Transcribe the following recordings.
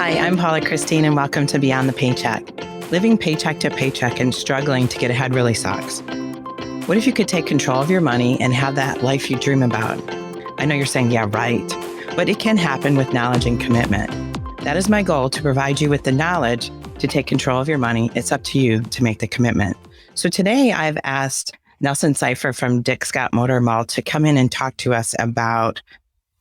Hi, I'm Paula Christine, and welcome to Beyond the Paycheck. Living paycheck to paycheck and struggling to get ahead really sucks. What if you could take control of your money and have that life you dream about? I know you're saying, yeah, right, but it can happen with knowledge and commitment. That is my goal, to provide you with the knowledge to take control of your money. It's up to you to make the commitment. So today I've asked Nelson Cypher from Dick Scott Motor Mall to come in and talk to us about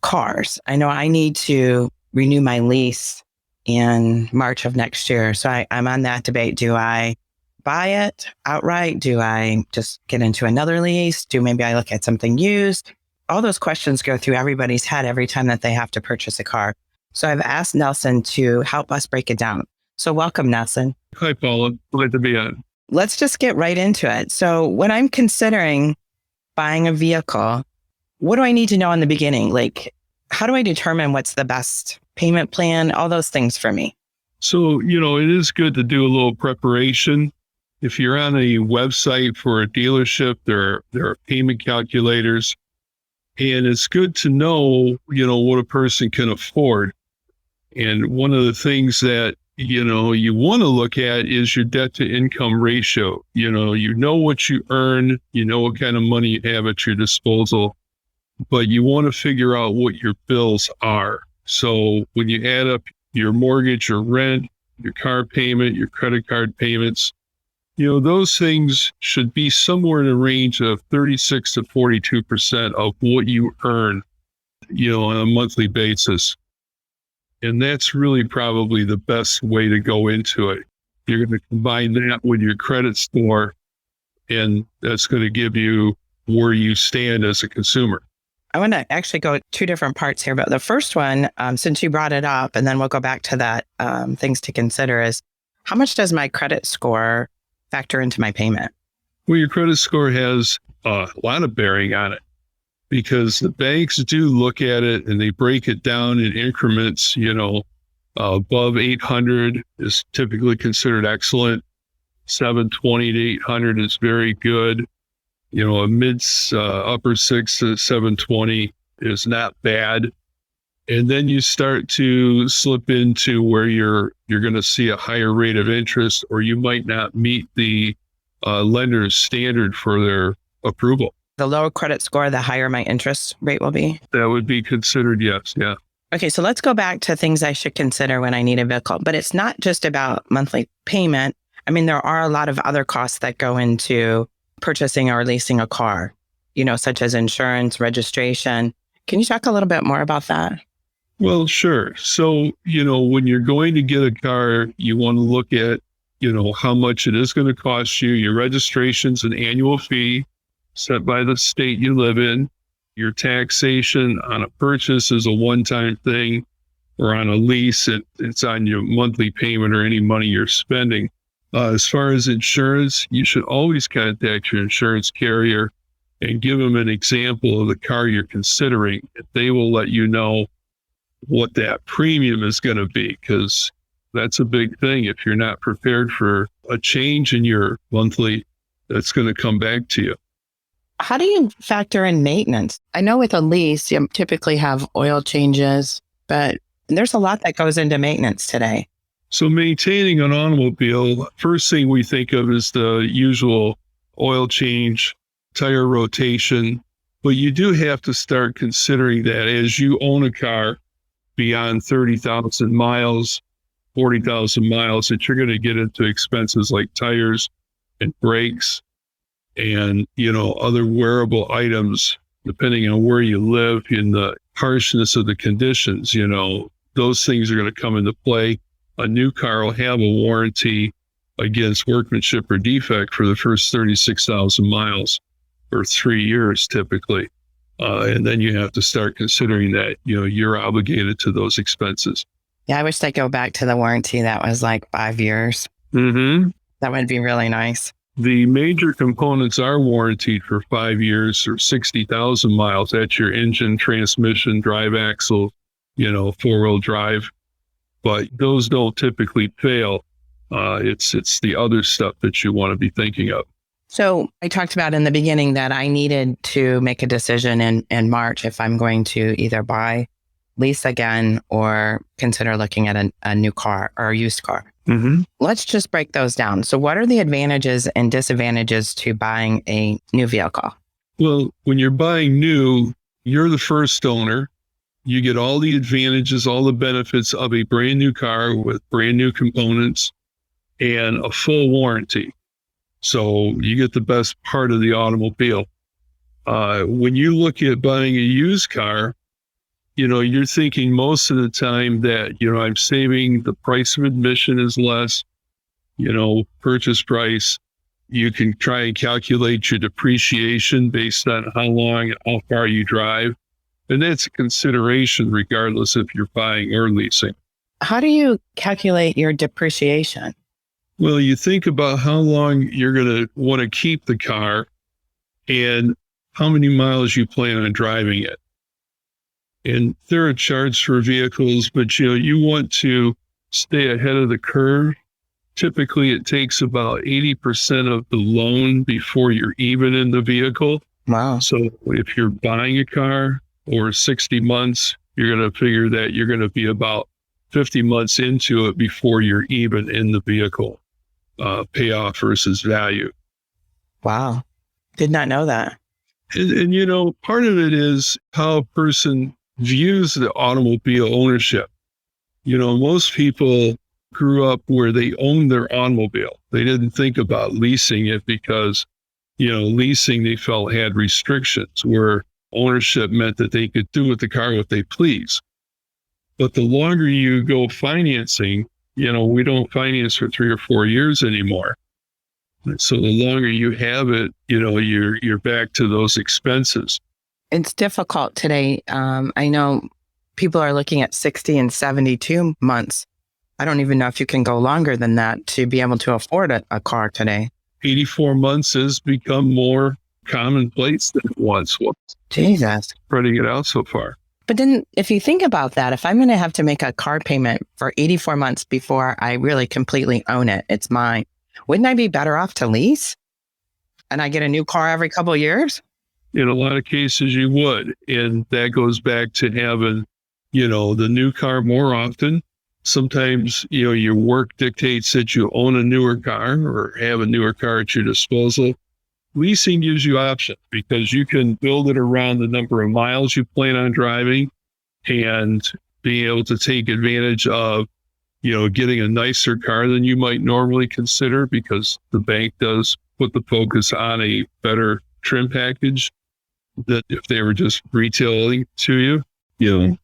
cars. I know I need to renew my lease in March of next year. So I'm on that debate. Do I buy it outright? Do I just get into another lease? Maybe I look at something used? All those questions go through everybody's head every time that they have to purchase a car. So I've asked Nelson to help us break it down. So welcome, Nelson. Hi, Paula. Glad to be on. Let's just get right into it. So when I'm considering buying a vehicle, what do I need to know in the beginning? Like, how do I determine what's the best payment plan? All those things for me. So, it is good to do a little preparation. If you're on a website for a dealership, there are payment calculators, and it's good to know, what a person can afford. And one of the things that, you want to look at is your debt to income ratio. You know what you earn, what kind of money you have at your disposal, but you want to figure out what your bills are. So when you add up your mortgage, your rent, your car payment, your credit card payments, those things should be somewhere in a range of 36 to 42% of what you earn, on a monthly basis. And that's really probably the best way to go into it. You're going to combine that with your credit score, and that's going to give you where you stand as a consumer. I want to actually go two different parts here, but the first one, since you brought it up, and then we'll go back to that, things to consider is, how much does my credit score factor into my payment? Well, your credit score has a lot of bearing on it, because the banks do look at it and they break it down in increments. Above 800 is typically considered excellent. 720 to 800 is very good. A upper 6 to 720 is not bad. And then you start to slip into where you're going to see a higher rate of interest, or you might not meet the lender's standard for their approval. The lower credit score, the higher my interest rate will be? That would be considered, yes. Yeah. Okay, so let's go back to things I should consider when I need a vehicle. But it's not just about monthly payment. I mean, there are a lot of other costs that go into purchasing or leasing a car, such as insurance, registration. Can you talk a little bit more about that? Well, sure. So, when you're going to get a car, you want to look at, how much it is going to cost you. Your registration's an annual fee set by the state you live in. Your taxation on a purchase is a one-time thing, or on a lease, it's on your monthly payment or any money you're spending. As far as insurance, you should always contact your insurance carrier and give them an example of the car you're considering. They will let you know what that premium is going to be, because that's a big thing. If you're not prepared for a change in your monthly, that's going to come back to you. How do you factor in maintenance? I know with a lease, you typically have oil changes, but there's a lot that goes into maintenance today. So maintaining an automobile, first thing we think of is the usual oil change, tire rotation, but you do have to start considering that as you own a car beyond 30,000 miles, 40,000 miles, that you're going to get into expenses like tires and brakes and, other wearable items, depending on where you live and the harshness of the conditions. Those things are going to come into play. A new car will have a warranty against workmanship or defect for the first 36,000 miles, or 3 years typically. And then you have to start considering that, you're obligated to those expenses. Yeah, I wish they'd go back to the warranty that was like 5 years. Mm-hmm. That would be really nice. The major components are warranted for 5 years or 60,000 miles. That's your engine, transmission, drive axle, four-wheel drive. But those don't typically fail. It's the other stuff that you want to be thinking of. So I talked about in the beginning that I needed to make a decision in March if I'm going to either buy lease again or consider looking at a new car or a used car. Mm-hmm. Let's just break those down. So what are the advantages and disadvantages to buying a new vehicle? Well, when you're buying new, you're the first owner. You get all the advantages, all the benefits of a brand new car with brand new components and a full warranty. So you get the best part of the automobile. When you look at buying a used car, you're thinking most of the time that, I'm saving, the price of admission is less, purchase price. You can try and calculate your depreciation based on how long and how far you drive. And that's a consideration regardless if you're buying or leasing. How do you calculate your depreciation? Well, you think about how long you're going to want to keep the car and how many miles you plan on driving it. And there are charts for vehicles, but you want to stay ahead of the curve. Typically, it takes about 80% of the loan before you're even in the vehicle. Wow. So if you're buying a car over 60 months, you're going to figure that you're going to be about 50 months into it before you're even in the vehicle, payoff versus value. Wow. Did not know that. And part of it is how a person views the automobile ownership. Most people grew up where they owned their automobile. They didn't think about leasing it because, leasing they felt had restrictions where ownership meant that they could do with the car what they please. But the longer you go financing, we don't finance for 3 or 4 years anymore. So the longer you have it, you're back to those expenses. It's difficult today. I know people are looking at 60 and 72 months. I don't even know if you can go longer than that to be able to afford a car today. 84 months has become more commonplace than it once was. Jesus. Spreading it out so far. But then if you think about that, if I'm going to have to make a car payment for 84 months before I really completely own it, it's mine, wouldn't I be better off to lease? And I get a new car every couple of years? In a lot of cases, you would. And that goes back to having, the new car more often. Sometimes, your work dictates that you own a newer car or have a newer car at your disposal. Leasing gives you options because you can build it around the number of miles you plan on driving and being able to take advantage of, getting a nicer car than you might normally consider because the bank does put the focus on a better trim package than if they were just retailing to you.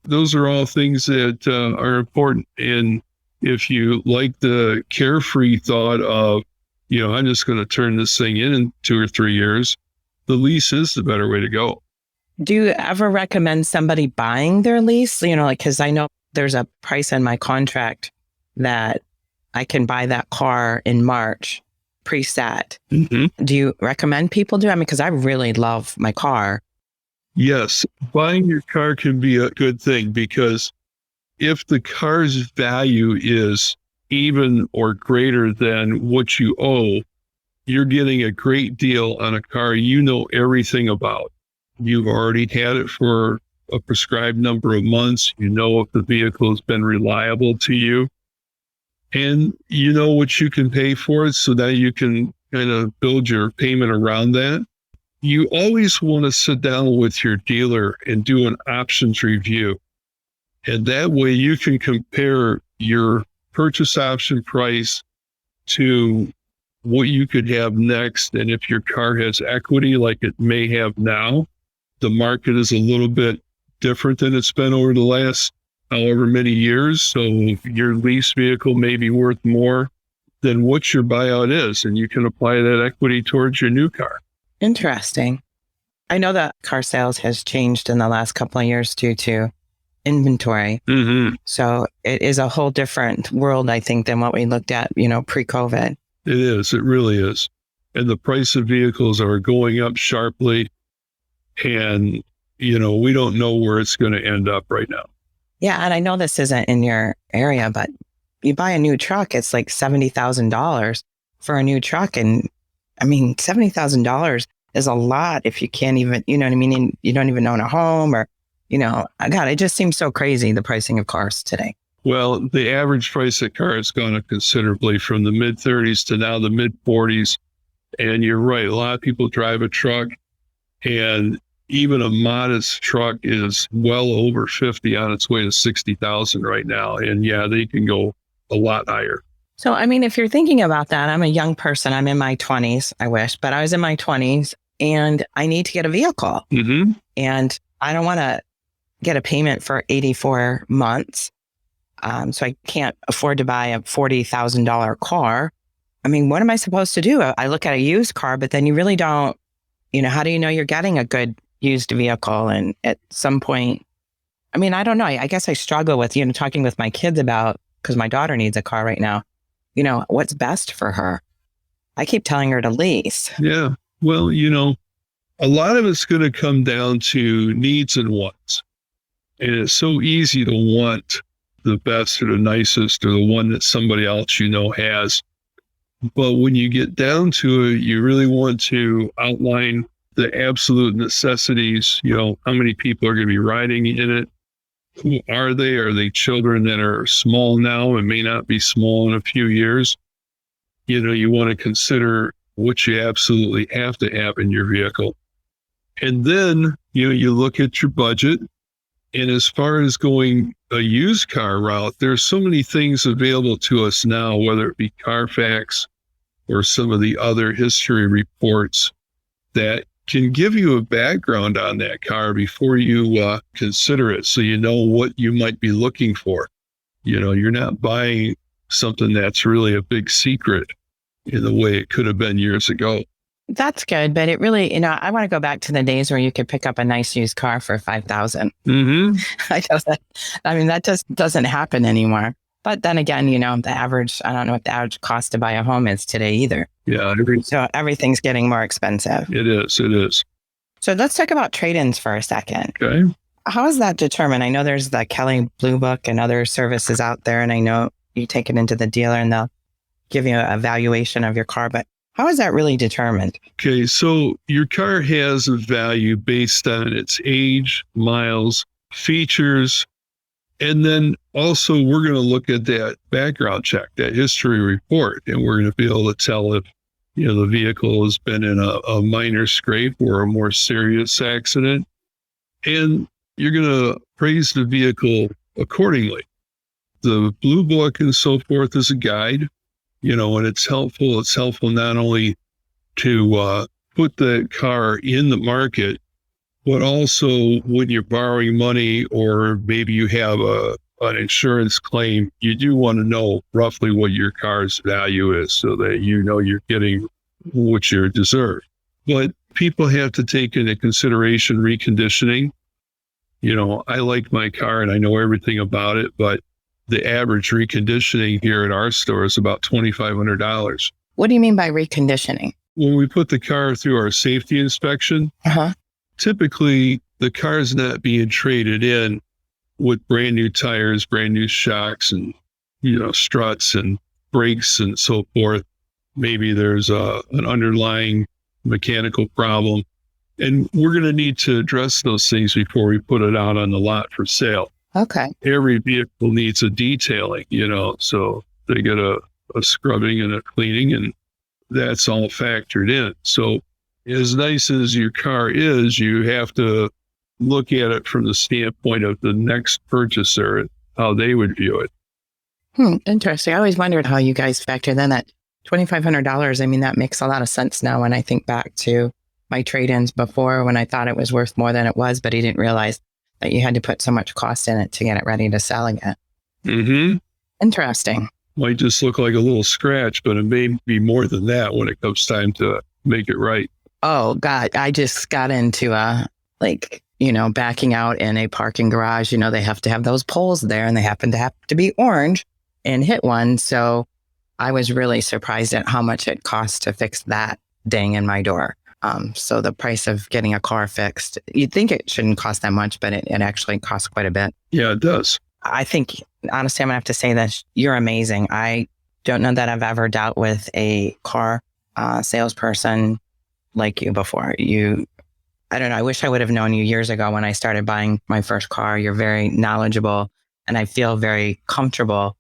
Those are all things that are important. And if you like the carefree thought of, I'm just going to turn this thing in 2 or 3 years, the lease is the better way to go. Do you ever recommend somebody buying their lease? Because I know there's a price in my contract that I can buy that car in March preset. Mm-hmm. Do you recommend people do? Because I really love my car. Yes, buying your car can be a good thing because if the car's value is even or greater than what you owe, you're getting a great deal on a car you know everything about. You've already had it for a prescribed number of months. You know if the vehicle has been reliable to you. And you know what you can pay for it so that you can kind of build your payment around that. You always want to sit down with your dealer and do an options review. And that way you can compare your purchase option price to what you could have next. And if your car has equity like it may have now, the market is a little bit different than it's been over the last however many years. So your lease vehicle may be worth more than what your buyout is. And you can apply that equity towards your new car. Interesting. I know that car sales has changed in the last couple of years due to inventory. Mm-hmm. So it is a whole different world, I think, than what we looked at, pre-COVID. It is. It really is. And the price of vehicles are going up sharply. And, we don't know where it's going to end up right now. Yeah. And I know this isn't in your area, but you buy a new truck, it's like $70,000 for a new truck. And $70,000 is a lot if you can't even, you know what I mean? And you don't even own a home or God, it just seems so crazy, the pricing of cars today. Well, the average price of car has gone up considerably from the mid 30s to now the mid 40s. And you're right. A lot of people drive a truck, and even a modest truck is well over 50 on its way to 60,000 right now. And yeah, they can go a lot higher. So, I mean, if you're thinking about that, I'm a young person. I'm in my 20s, I wish, but I was in my 20s and I need to get a vehicle. Mm-hmm. And I don't want to get a payment for 84 months. So I can't afford to buy a $40,000 car. I mean, what am I supposed to do? I look at a used car, but then you really don't, how do you know you're getting a good used vehicle? And at some point, I mean, I don't know. I guess I struggle with, talking with my kids about, because my daughter needs a car right now, what's best for her. I keep telling her to lease. Yeah. Well, a lot of it's going to come down to needs and wants. And it's so easy to want the best or the nicest or the one that somebody else has. But when you get down to it, you really want to outline the absolute necessities. How many people are going to be riding in it? Who are they? Are they children that are small now and may not be small in a few years? You want to consider what you absolutely have to have in your vehicle. And then, you look at your budget. And as far as going a used car route, there's so many things available to us now, whether it be Carfax or some of the other history reports that can give you a background on that car before you consider it, so you know what you might be looking for. You're not buying something that's really a big secret in the way it could have been years ago. That's good, but it really, I want to go back to the days where you could pick up a nice used car for $5,000. Mm-hmm. That just doesn't happen anymore. But then again, the average, I don't know what the average cost to buy a home is today either. Yeah. So everything's getting more expensive. It is. So let's talk about trade-ins for a second. Okay. How is that determined? I know there's the Kelly Blue Book and other services out there, and I know you take it into the dealer and they'll give you a valuation of your car, but how is that really determined? Okay, so your car has a value based on its age, miles, features, and then also we're going to look at that background check, that history report, and we're going to be able to tell if the vehicle has been in a minor scrape or a more serious accident, and you're going to praise the vehicle accordingly. The Blue Book and so forth is a guide. And it's helpful. It's helpful not only to put the car in the market, but also when you're borrowing money or maybe you have an insurance claim, you do want to know roughly what your car's value is so that you're getting what you deserve. But people have to take into consideration reconditioning. I like my car and I know everything about it, but the average reconditioning here at our store is about $2,500. What do you mean by reconditioning? When we put the car through our safety inspection, typically the car is not being traded in with brand new tires, brand new shocks, and struts and brakes and so forth. Maybe there's an underlying mechanical problem, and we're going to need to address those things before we put it out on the lot for sale. Okay. Every vehicle needs a detailing, so they get a scrubbing and a cleaning, and that's all factored in. So as nice as your car is, you have to look at it from the standpoint of the next purchaser, how they would view it. Interesting. I always wondered how you guys factor in that $2,500. I mean, that makes a lot of sense now when I think back to my trade-ins before, when I thought it was worth more than it was, but I didn't realize that you had to put so much cost in it to get it ready to sell again. Mm-hmm. Interesting. Might just look like a little scratch, but it may be more than that when it comes time to make it right. Oh, God. I just got into backing out in a parking garage. They have to have those poles there and they happen to have to be orange, and hit one. So I was really surprised at how much it cost to fix that ding in my door. So the price of getting a car fixed, you'd think it shouldn't cost that much, but it actually costs quite a bit. Yeah, it does. I think, honestly, I'm going to have to say that you're amazing. I don't know that I've ever dealt with a car salesperson like you before. I don't know. I wish I would have known you years ago when I started buying my first car. You're very knowledgeable, and I feel very comfortable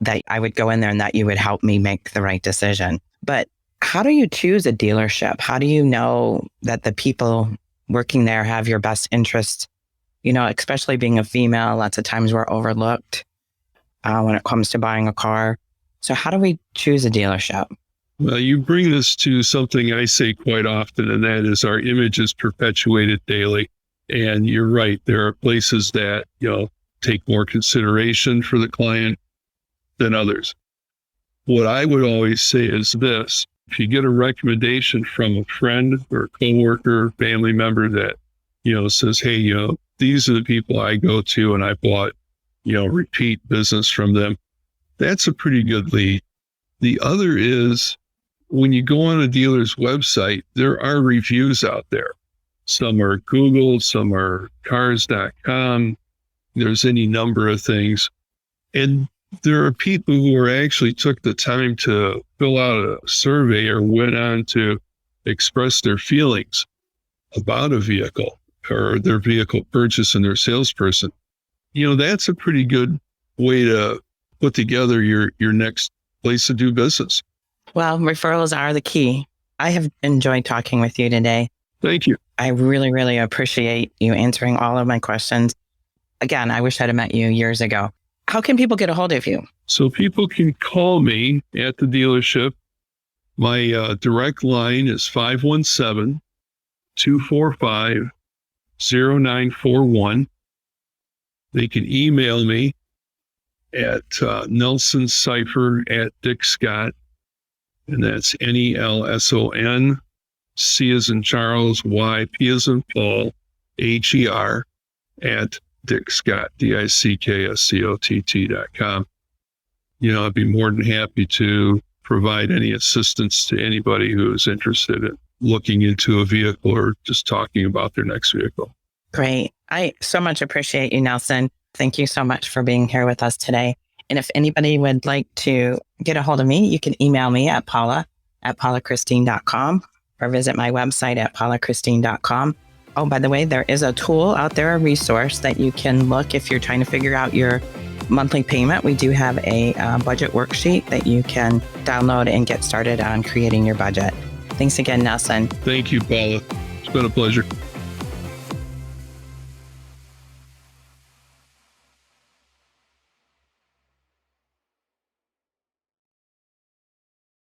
that I would go in there and that you would help me make the right decision. But how do you choose a dealership? How do you know that the people working there have your best interests? You know, especially being a female, lots of times we're overlooked when it comes to buying a car. So how do we choose a dealership? Well, you bring this to something I say quite often, and that is our image is perpetuated daily. And you're right. There are places that, take more consideration for the client than others. What I would always say is this: if you get a recommendation from a friend or coworker, family member that, says, hey, these are the people I go to and I bought, repeat business from them, that's a pretty good lead. The other is when you go on a dealer's website, there are reviews out there. Some are Google, some are cars.com. There's any number of things. And there are people who actually took the time to fill out a survey or went on to express their feelings about a vehicle or their vehicle purchase and their salesperson. That's a pretty good way to put together your next place to do business. Well, referrals are the key. I have enjoyed talking with you today. Thank you. I really, really appreciate you answering all of my questions. Again, I wish I'd have met you years ago. How can people get a hold of you? So people can call me at the dealership. My direct line is 517-245-0941. They can email me at Nelson Cypher at Dick Scott. And that's NELSON, C as in Charles, Y, P as in Paul, HER at Dick Scott, DICKSCOTT.com. I'd be more than happy to provide any assistance to anybody who is interested in looking into a vehicle or just talking about their next vehicle. Great. I so much appreciate you, Nelson. Thank you so much for being here with us today. And if anybody would like to get a hold of me, you can email me at paula@paulachristine.com or visit my website at paulachristine.com. Oh, by the way, there is a tool out there, a resource that you can look if you're trying to figure out your monthly payment. We do have a budget worksheet that you can download and get started on creating your budget. Thanks again, Nelson. Thank you, Paula. It's been a pleasure.